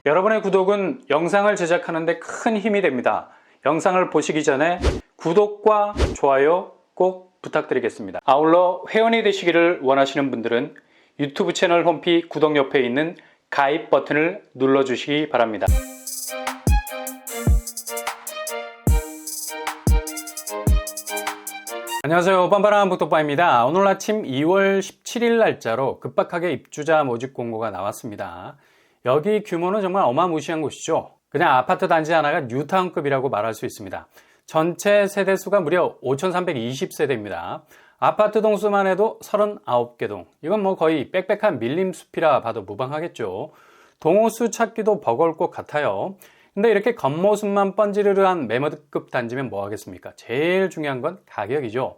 여러분의 구독은 영상을 제작하는 데 큰 힘이 됩니다. 영상을 보시기 전에 구독과 좋아요 꼭 부탁드리겠습니다. 아울러 회원이 되시기를 원하시는 분들은 유튜브 채널 홈피 구독 옆에 있는 가입 버튼을 눌러주시기 바랍니다. 안녕하세요. 빤빤한 북독바입니다. 오늘 아침 2월 17일 날짜로 급박하게 입주자 모집 공고가 나왔습니다. 여기 규모는 정말 어마무시한 곳이죠. 그냥 아파트 단지 하나가 뉴타운급이라고 말할 수 있습니다. 전체 세대수가 무려 5,320세대입니다. 아파트 동수만 해도 39개 동. 이건 뭐 거의 빽빽한 밀림숲이라 봐도 무방하겠죠. 동호수 찾기도 버거울 것 같아요. 근데 이렇게 겉모습만 번지르르한 매머드급 단지면 뭐 하겠습니까? 제일 중요한 건 가격이죠.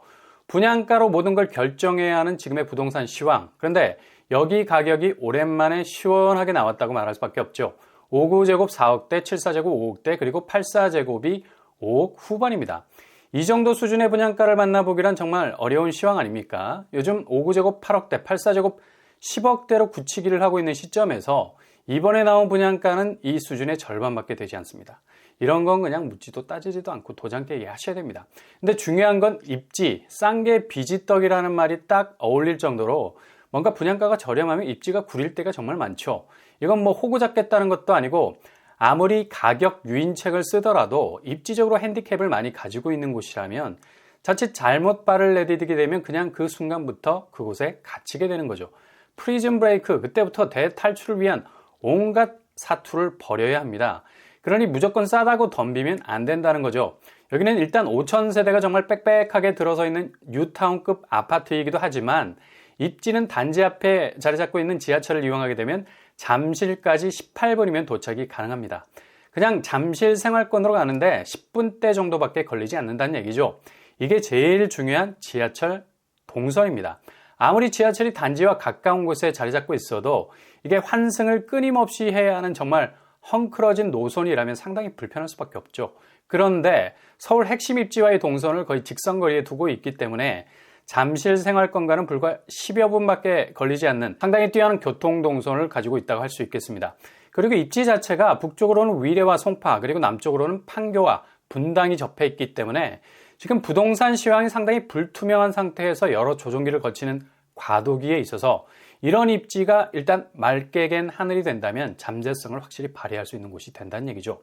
분양가로 모든 걸 결정해야 하는 지금의 부동산 시황. 그런데 여기 가격이 오랜만에 시원하게 나왔다고 말할 수밖에 없죠. 5구제곱 4억대, 7사제곱 5억대, 그리고 8사제곱이 5억 후반입니다. 이 정도 수준의 분양가를 만나보기란 정말 어려운 시황 아닙니까? 요즘 5구제곱 8억대, 8사제곱 10억대로 굳히기를 하고 있는 시점에서 이번에 나온 분양가는 이 수준의 절반밖에 되지 않습니다. 이런 건 그냥 묻지도 따지지도 않고 도장 깨기 하셔야 됩니다. 근데 중요한 건 입지, 싼 게 비지떡이라는 말이 딱 어울릴 정도로 뭔가 분양가가 저렴하면 입지가 구릴 때가 정말 많죠. 이건 뭐 호구 잡겠다는 것도 아니고 아무리 가격 유인책을 쓰더라도 입지적으로 핸디캡을 많이 가지고 있는 곳이라면 자칫 잘못 발을 내디디게 되면 그냥 그 순간부터 그곳에 갇히게 되는 거죠. 프리즌 브레이크, 그때부터 대탈출을 위한 온갖 사투를 벌여야 합니다. 그러니 무조건 싸다고 덤비면 안 된다는 거죠. 여기는 일단 5,000세대가 정말 빽빽하게 들어서 있는 뉴타운급 아파트이기도 하지만 입지는 단지 앞에 자리 잡고 있는 지하철을 이용하게 되면 잠실까지 18분이면 도착이 가능합니다. 그냥 잠실 생활권으로 가는데 10분대 정도밖에 걸리지 않는다는 얘기죠. 이게 제일 중요한 지하철 동선입니다. 아무리 지하철이 단지와 가까운 곳에 자리 잡고 있어도 이게 환승을 끊임없이 해야 하는 정말 헝클어진 노선이라면 상당히 불편할 수밖에 없죠. 그런데 서울 핵심 입지와의 동선을 거의 직선거리에 두고 있기 때문에 잠실 생활권과는 불과 10여 분밖에 걸리지 않는 상당히 뛰어난 교통 동선을 가지고 있다고 할 수 있겠습니다. 그리고 입지 자체가 북쪽으로는 위례와 송파, 그리고 남쪽으로는 판교와 분당이 접해 있기 때문에 지금 부동산 시황이 상당히 불투명한 상태에서 여러 조정기를 거치는 과도기에 있어서 이런 입지가 일단 맑게 갠 하늘이 된다면 잠재성을 확실히 발휘할 수 있는 곳이 된다는 얘기죠.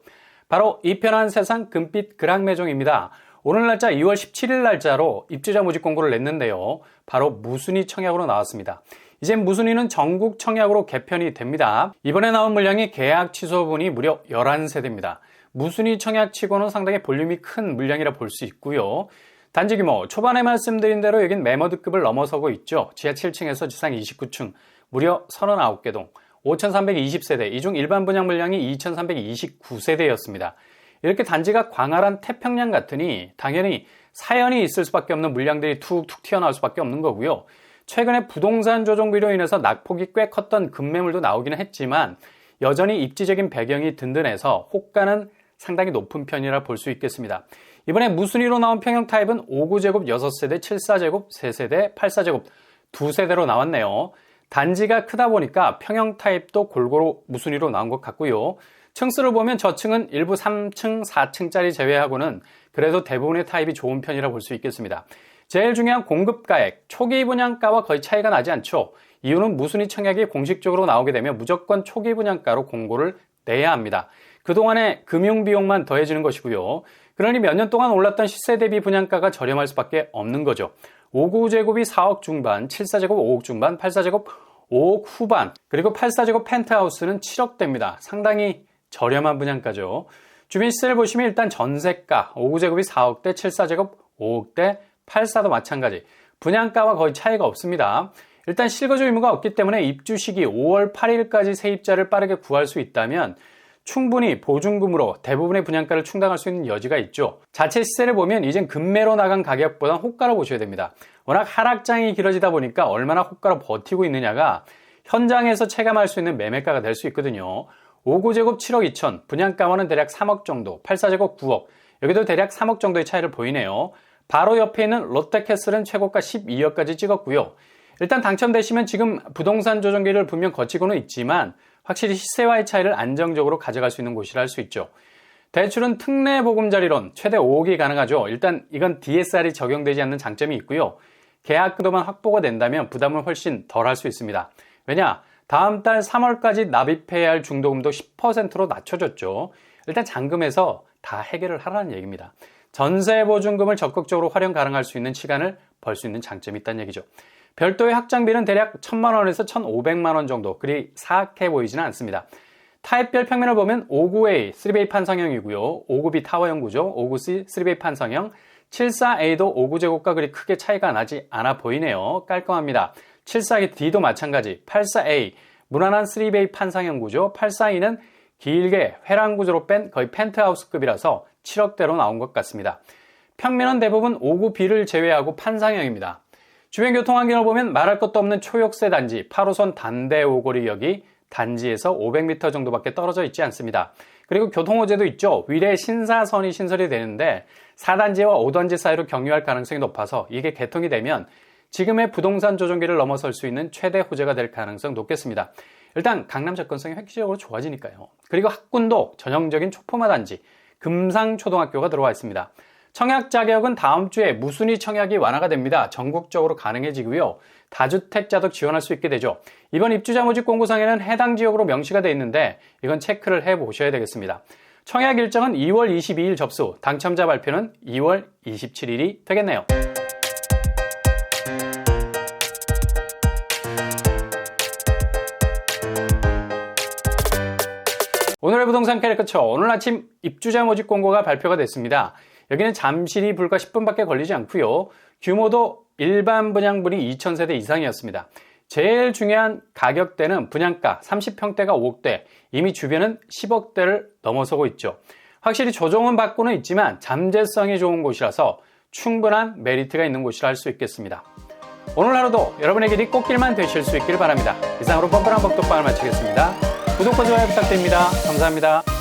바로 이 편한 세상 금빛 그랑매종입니다. 오늘 날짜 2월 17일 날짜로 입주자 모집 공고를 냈는데요. 바로 무순위 청약으로 나왔습니다. 이제 무순위는 전국 청약으로 개편이 됩니다. 이번에 나온 물량이 계약 취소분이 무려 11세대입니다. 무순위 청약치고는 상당히 볼륨이 큰 물량이라 볼 수 있고요. 단지 규모, 초반에 말씀드린 대로 여긴 매머드급을 넘어서고 있죠. 지하 7층에서 지상 29층, 무려 39개 동, 5,320세대, 이 중 일반 분양 물량이 2,329세대였습니다. 이렇게 단지가 광활한 태평양 같으니 당연히 사연이 있을 수밖에 없는 물량들이 툭툭 튀어나올 수밖에 없는 거고요. 최근에 부동산 조정비로 인해서 낙폭이 꽤 컸던 급매물도 나오기는 했지만 여전히 입지적인 배경이 든든해서 호가는 상당히 높은 편이라 볼 수 있겠습니다. 이번에 무순위로 나온 평형 타입은 5구제곱 6세대, 7사제곱 3세대, 8사제곱 2세대로 나왔네요. 단지가 크다 보니까 평형 타입도 골고루 무순위로 나온 것 같고요. 층수를 보면 저층은 일부 3층, 4층짜리 제외하고는 그래도 대부분의 타입이 좋은 편이라 볼 수 있겠습니다. 제일 중요한 공급가액, 초기 분양가와 거의 차이가 나지 않죠. 이유는 무순위 청약이 공식적으로 나오게 되면 무조건 초기 분양가로 공고를 내야 합니다. 그동안의 금융비용만 더해지는 것이고요. 그러니 몇 년 동안 올랐던 시세 대비 분양가가 저렴할 수밖에 없는 거죠. 5구제곱이 4억 중반, 7사제곱 5억 중반, 8사제곱 5억 후반, 그리고 8사제곱 펜트하우스는 7억대입니다. 상당히 저렴한 분양가죠. 주변 시세를 보시면 일단 전세가 5구제곱이 4억대, 7사제곱 5억대, 8사도 마찬가지. 분양가와 거의 차이가 없습니다. 일단 실거주 의무가 없기 때문에 입주 시기 5월 8일까지 세입자를 빠르게 구할 수 있다면 충분히 보증금으로 대부분의 분양가를 충당할 수 있는 여지가 있죠. 자체 시세를 보면 이젠 급매로 나간 가격보다 호가로 보셔야 됩니다. 워낙 하락장이 길어지다 보니까 얼마나 호가로 버티고 있느냐가 현장에서 체감할 수 있는 매매가가 될 수 있거든요. 5구제곱 7억 2천, 분양가와는 대략 3억 정도, 8사제곱 9억, 여기도 대략 3억 정도의 차이를 보이네요. 바로 옆에 있는 롯데캐슬은 최고가 12억까지 찍었고요. 일단 당첨되시면 지금 부동산 조정기를 분명 거치고는 있지만 확실히 시세와의 차이를 안정적으로 가져갈 수 있는 곳이라 할 수 있죠. 대출은 특례 보금자리론 최대 5억이 가능하죠. 일단 이건 DSR이 적용되지 않는 장점이 있고요. 계약금도만 확보가 된다면 부담을 훨씬 덜 할 수 있습니다. 왜냐? 다음 달 3월까지 납입해야 할 중도금도 10%로 낮춰졌죠. 일단 잔금에서 다 해결을 하라는 얘기입니다. 전세보증금을 적극적으로 활용 가능할 수 있는 시간을 벌 수 있는 장점이 있다는 얘기죠. 별도의 확장비는 대략 1,000만 원에서 1,500만 원 정도, 그리 사악해 보이지는 않습니다. 타입별 평면을 보면 59A 3베이 판성형이고요. 59B 타워형 구조, 59C 3베이 판성형, 74A도 59제곱과 그리 크게 차이가 나지 않아 보이네요. 깔끔합니다. 74D도 마찬가지, 84A 무난한 3베이 판상형 구조, 84E는 길게 회랑 구조로 뺀 거의 펜트하우스급이라서 7억대로 나온 것 같습니다. 평면은 대부분 59B를 제외하고 판상형입니다. 주변 교통환경을 보면 말할 것도 없는 초역세 단지, 8호선 단대오거리역이 단지에서 500m 정도밖에 떨어져 있지 않습니다. 그리고 교통호재도 있죠. 위례 신사선이 신설이 되는데 4단지와 5단지 사이로 경유할 가능성이 높아서 이게 개통이 되면 지금의 부동산 조정기를 넘어설 수 있는 최대 호재가 될 가능성 높겠습니다. 일단 강남 접근성이 획기적으로 좋아지니까요. 그리고 학군도 전형적인 초포화 단지, 금상초등학교가 들어와 있습니다. 청약 자격은 다음 주에 무순위 청약이 완화가 됩니다. 전국적으로 가능해지고요. 다주택자도 지원할 수 있게 되죠. 이번 입주자 모집 공고상에는 해당 지역으로 명시가 되어 있는데 이건 체크를 해보셔야 되겠습니다. 청약 일정은 2월 22일 접수, 당첨자 발표는 2월 27일이 되겠네요. 오늘의 부동산 캐릭터처, 오늘 아침 입주자 모집 공고가 발표가 됐습니다. 여기는 잠실이 불과 10분밖에 걸리지 않고요. 규모도 일반 분양분이 2,000세대 이상이었습니다. 제일 중요한 가격대는 분양가 30평대가 5억대, 이미 주변은 10억대를 넘어서고 있죠. 확실히 조정은 받고는 있지만 잠재성이 좋은 곳이라서 충분한 메리트가 있는 곳이라 할 수 있겠습니다. 오늘 하루도 여러분의 길이 꽃길만 되실 수 있기를 바랍니다. 이상으로 뻔뻔한 복덕방을 마치겠습니다. 구독과 좋아요 부탁드립니다. 감사합니다.